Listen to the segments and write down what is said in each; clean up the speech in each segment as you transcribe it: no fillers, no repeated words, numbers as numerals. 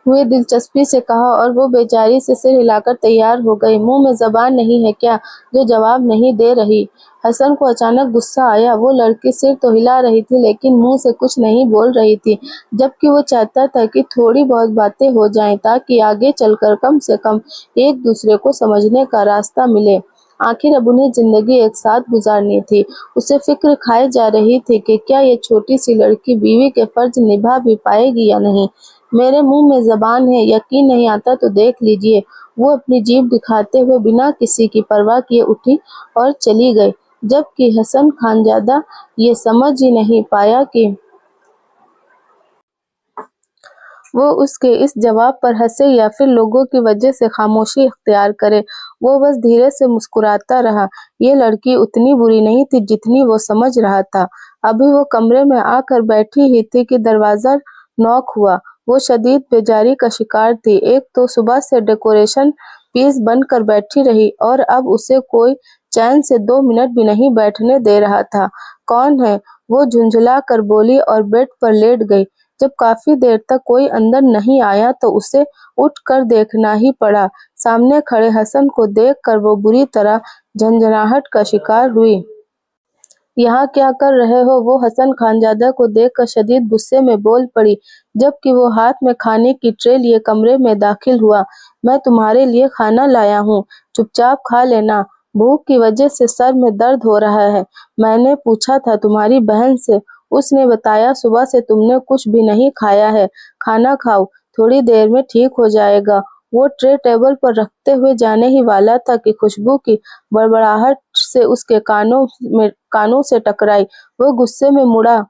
हुए दिलचस्पी से कहा और वो बेचारी से सिर हिलाकर तैयार हो गई। मुंह में जबान नहीं है क्या जो जवाब नहीं दे रही? हसन को अचानक गुस्सा आया। वो लड़की सिर तो हिला रही थी लेकिन मुंह से कुछ नहीं बोल रही थी, जबकि वो चाहता था कि थोड़ी बहुत बातें हो जाएं ताकि आगे चलकर कम से कम एक दूसरे को समझने का रास्ता मिले। आखिर अब उन्हें जिंदगी एक साथ गुजारनी थी। उसे फिक्र खाए जा रही थी कि क्या ये छोटी सी लड़की बीवी के फर्ज निभा भी पाएगी या नहीं। मेरे मुंह में जबान है, यकीन नहीं आता तो देख लीजिए। वो अपनी जीभ दिखाते हुए बिना किसी की परवाह किए उठी और चली गई, जबकि हसन खानजादा ये समझ ही नहीं पाया कि वो उसके इस जवाब पर हंसे या फिर लोगों की वजह से खामोशी इख्तियार करे। वो बस धीरे से मुस्कुराता रहा। ये लड़की उतनी बुरी नहीं थी जितनी वो समझ रहा था। अभी वो कमरे में आकर बैठी ही थी कि दरवाजा नॉक हुआ। वो शदीद बेजारी का शिकार थी। एक तो सुबह से डेकोरेशन पीस बनकर बैठी रही और अब उसे कोई चैन से 2 मिनट भी नहीं बैठने दे रहा था। कौन है? वो झुंझला कर बोली और बेड पर लेट गई। जब काफी देर तक कोई अंदर नहीं आया तो उसे उठकर देखना ही पड़ा। सामने खड़े हसन को देखकर वो बुरी तरह झंझनाहट का शिकार हुई। यहाँ क्या कर रहे हो? वो हसन खानजादा को देखकर शदीद गुस्से में बोल पड़ी, जबकि वो हाथ में खाने की ट्रे लिए कमरे में दाखिल हुआ। मैं तुम्हारे लिए खाना लाया हूँ, चुपचाप खा लेना। भूख की वजह से सर में दर्द हो रहा है। मैंने पूछा था तुम्हारी बहन से, उसने बताया सुबह से तुमने कुछ भी नहीं खाया है। खाना खाओ, थोड़ी देर में ठीक हो जाएगा। वो ट्रे टेबल पर रखते हुए जाने ही वाला था कि खुशबू की बड़बड़ाहट से उसके कानों से टकराई। वो गुस्से में मुड़ा।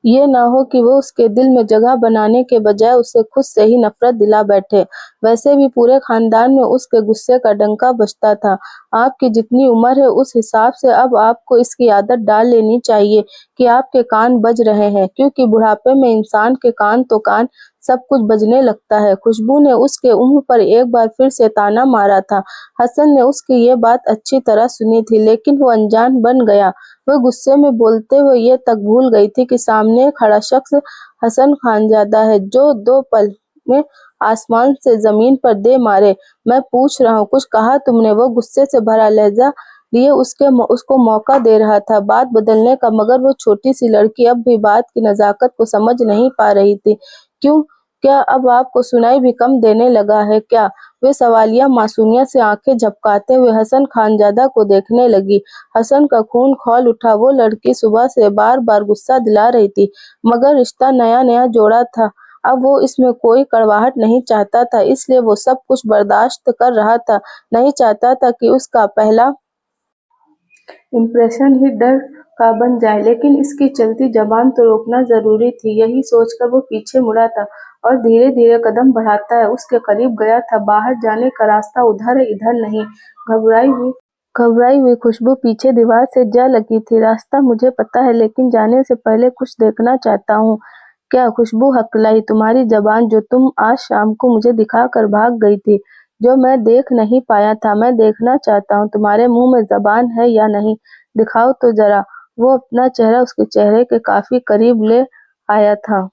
ये ना हो कि वो उसके दिल में जगह बनाने के बजाय उसे खुद से ही नफरत दिला बैठे। वैसे भी पूरे खानदान में उसके गुस्से का डंका बजता था। आपकी जितनी उम्र है उस हिसाब से अब आपको इसकी आदत डाल लेनी चाहिए कि आपके कान बज रहे हैं, क्योंकि बुढ़ापे में इंसान के कान सब कुछ बजने लगता है। खुशबू ने उसके मुंह पर एक बार फिर से ताना मारा था। हसन ने उसकी ये बात अच्छी तरह सुनी थी, लेकिन वो अनजान बन गया। वह गुस्से में बोलते हुए ये तक भूल गई थी कि सामने खड़ा शख्स हसन खानजादा है, जो 2 पल में आसमान से जमीन पर दे मारे। मैं पूछ रहा हूँ, कुछ कहा तुमने? वो गुस्से से भरा लहजा लिए उसको मौका दे रहा था बात बदलने का, मगर वो छोटी सी लड़की अब भी बात की नजाकत को समझ नहीं पा रही थी। क्यों? क्या अब आपको सुनाई भी कम देने लगा है क्या? वे सवालिया मासूमियत से आंखें झपकाते हुए हसन खानजादा को देखने लगी। हसन का खून खौल उठा। वो लड़की सुबह से बार बार गुस्सा दिला रही थी, मगर रिश्ता नया नया जोड़ा था। अब वो इसमें कोई कड़वाहट नहीं चाहता था, इसलिए वो सब कुछ बर्दाश्त कर रहा था। नहीं चाहता था कि उसका पहला इम्प्रेशन ही डर का बन जाए, लेकिन इसकी चलती जबान तो रोकना जरूरी थी। यही सोचकर वो पीछे मुड़ा था और धीरे धीरे कदम बढ़ाता है उसके करीब गया था। बाहर जाने का रास्ता उधर है, इधर नहीं। घबराई हुई खुशबू पीछे दीवार से जा लगी थी। रास्ता मुझे पता है, लेकिन जाने से पहले कुछ देखना चाहता हूँ। क्या? खुशबू हकलाई। तुम्हारी जबान जो तुम आज शाम को मुझे दिखाकर भाग गई थी, जो मैं देख नहीं पाया था। मैं देखना चाहता हूँ तुम्हारे मुंह में जबान है या नहीं। दिखाओ तो जरा। वो अपना चेहरा उसके चेहरे के काफी करीब ले आया था।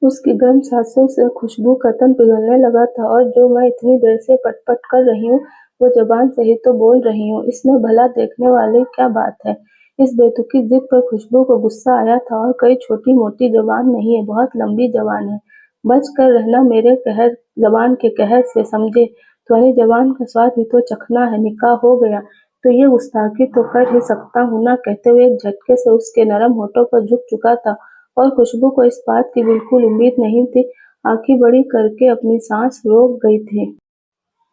उसकी गर्म सांसों से खुशबू का तन पिघलने लगा था। और जो मैं इतनी देर से पट-पट कर रही हूँ, वो जबान से ही तो बोल रही हूँ। इसमें भला देखने वाली क्या बात है? इस बेतुकी जिद पर खुशबू को गुस्सा आया था। और कोई छोटी-मोटी जबान नहीं है, बहुत लंबी जबान है। बच कर रहना मेरे जबान के कहर से, समझे? तुम्हारी जबान का स्वाद ही तो चखना है। निकाह हो गया तो ये गुस्ताखी तो कर ही सकता हूँ ना। कहते हुए एक झटके से उसके नरम होठों पर झुक चुका था। और खुशबू को इस बात की बिल्कुल उम्मीद नहीं थी। आंखें बड़ी करके अपनी सांस रोक गई थी।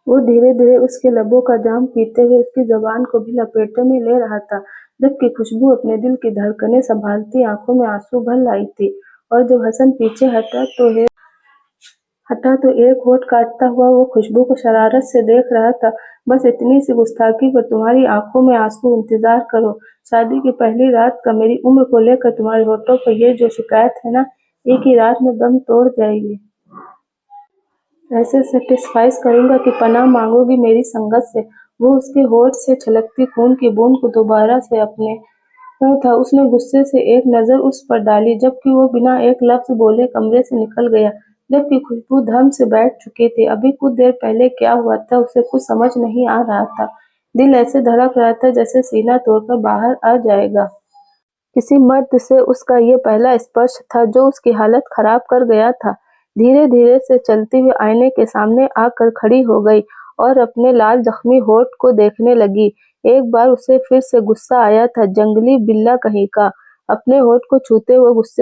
वो धीरे धीरे उसके लबों का जाम पीते हुए उसकी जबान को भी लपेटे में ले रहा था, जबकि खुशबू अपने दिल की धड़कनें संभालती आंखों में आंसू भर लाई थी। और जब हसन पीछे हटा तो एक होठ काटता हुआ वो खुशबू को शरारत से देख रहा था। बस इतनी सी गुस्ताखी पर तुम्हारी आंखों में आंसू? इंतजार करो। शादी की पहली रात का मेरी उम्र को लेकर तुम्हारे होठों पर ये जो शिकायत है ना, एक ही रात में दम तोड़ जाएगी। ऐसे सेटिस्फाइज करूंगा कि पनाह मांगोगी मेरी संगत से। वो उसके होठ से छलकती खून की बूंद को दोबारा से अपने था। उसने गुस्से से एक नजर उस पर डाली, जबकि वो बिना एक लफ्ज बोले कमरे से निकल गया, जबकि खुशबू धम से बैठ चुकी थी। अभी कुछ देर पहले क्या हुआ था उसे कुछ समझ नहीं आ रहा था। दिल ऐसे धड़क रहा था जैसे सीना तोड़कर बाहर आ जाएगा। किसी मर्द से उसका ये पहला स्पर्श था जो उसकी हालत खराब कर गया था। धीरे धीरे से चलती हुई आईने के सामने आकर खड़ी हो गई और अपने लाल जख्मी होठ को देखने लगी। एक बार उसे फिर से गुस्सा आया था, जंगली बिल्ला कहीं का। अपने होठ को छूते हुए गुस्से